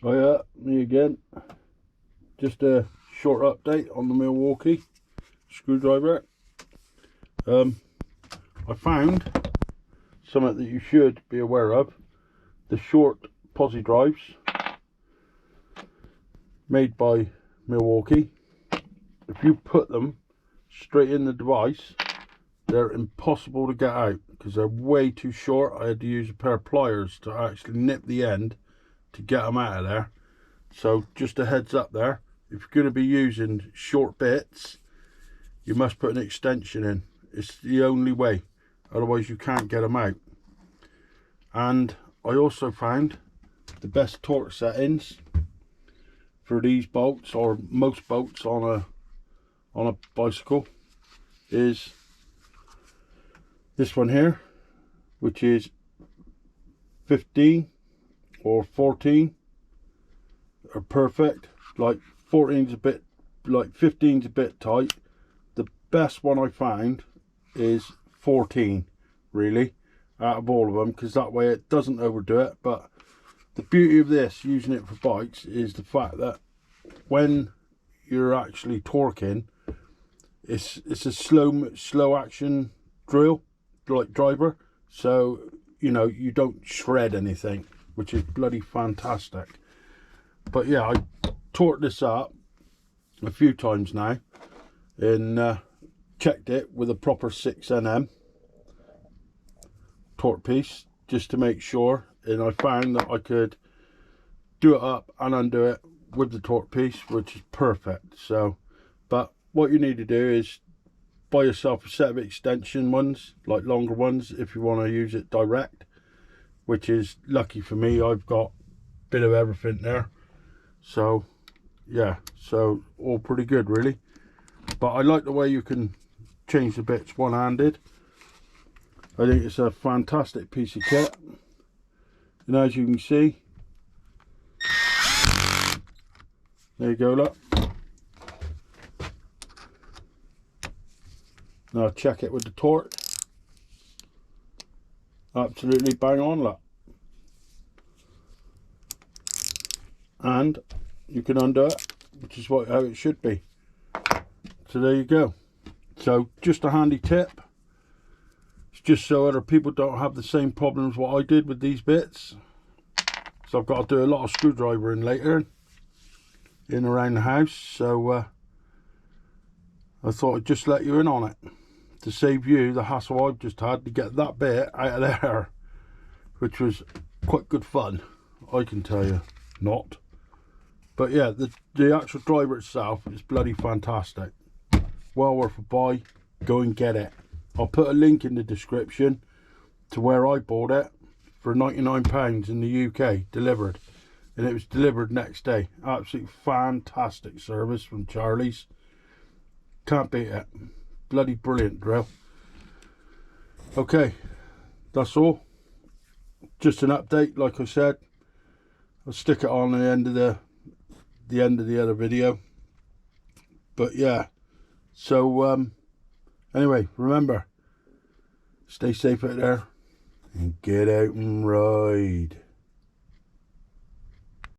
Hiya, me again. Just a short update on the Milwaukee screwdriver. I found something that you should be aware of. The short posi drives made by Milwaukee. If you put them straight in the device, they're impossible to get out because they're way too short. I had to use a pair of pliers to actually nip the end to get them out of there. So just a heads up there, if you're going to be using short bits, you must put an extension in. It's the only way, otherwise you can't get them out. And I also found the best torque settings for these bolts, or most bolts on a bicycle, is this one here, which is 15 or 14 are perfect. Like 14's a bit, like 15's a bit tight. The best one I found is 14, really, out of all of them, because that way it doesn't overdo it. But the beauty of this, using it for bikes, is the fact that when you're actually torquing, it's a slow action drill, like driver, so you know you don't shred anything, which is bloody fantastic. But yeah, I torqued this up a few times now and checked it with a proper 6nm torque piece just to make sure, and I found that I could do it up and undo it with the torque piece, which is perfect. So, but what you need to do is buy yourself a set of extension ones, like longer ones, if you want to use it direct, which is lucky for me. I've got a bit of everything there. So yeah, so all pretty good really. But I like the way you can change the bits one-handed. I think it's a fantastic piece of kit, and as you can see, there you go, look. Now check it with the torque. Absolutely bang on, look. And you can undo it, which is how it should be. So there you go. So just a handy tip. It's just so other people don't have the same problems what I did with these bits. So I've got to do a lot of screwdrivering later in around the house. So I thought I'd just let you in on it to save you the hassle I've just had to get that bit out of there, which was quite good fun, I can tell you. Not. But yeah, the actual driver itself is bloody fantastic. Well worth a buy. Go and get it. I'll put a link in the description to where I bought it for £99 in the UK, delivered. And it was delivered next day. Absolutely fantastic service from Charlie's. Can't beat it. Bloody brilliant drill. Okay, that's all. Just an update, like I said. I'll stick it on the end of the other video. But yeah, so anyway, remember, stay safe out there and get out and ride.